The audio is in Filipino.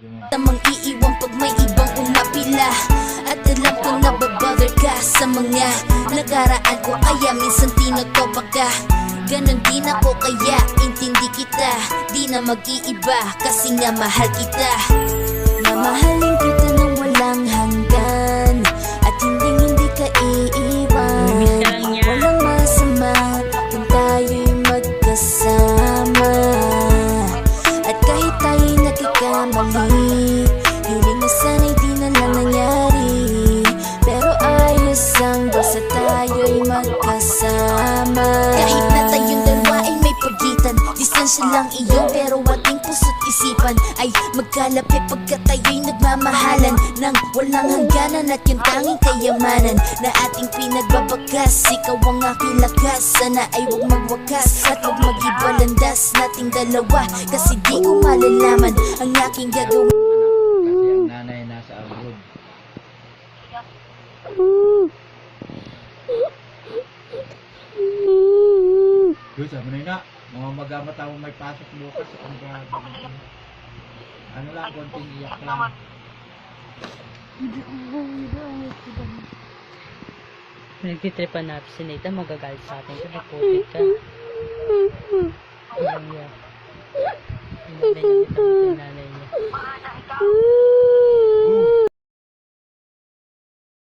Tamang iiwan pag may ibang umapila. At alam ko na babother ka sa mga nakaraan ko, kaya minsan tinotopak ka. Ganon din ako kaya intindi kita. Di na mag-iiba kasi nga mahal kita. Mamahalin kita ng walang hanggan, at hindi ka iiwan. Walang masama kung tayo'y magkasama. At kahit tayo'y nagkakamali, hiling na sana'y di na lang nangyari. Pero ayos ang basta tayo'y magkasama. Kahit na tayong dalawa ay may pagitan, distansya lang iyon pero ating puso't isipan ay magkalapit pagkat tayo'y nagmamahalan ng walang hangganan. At yung tanging kayamanan na ating pinagbabakas, ikaw ang aking lakas. Sana ay huwag magwakas at huwag mag-iba landas nating dalawa, kasi di ko malalaman ang aking gagawin. Kasi ang nanay nasa abroad. Doon sa manay na, mga magamata mo may pasok bukas. Ano lang, konting iyak lang. Nagtitripan natin si Nathan, magagalit sa atin. Kasi putik ka. Ilang yan. Yung nanay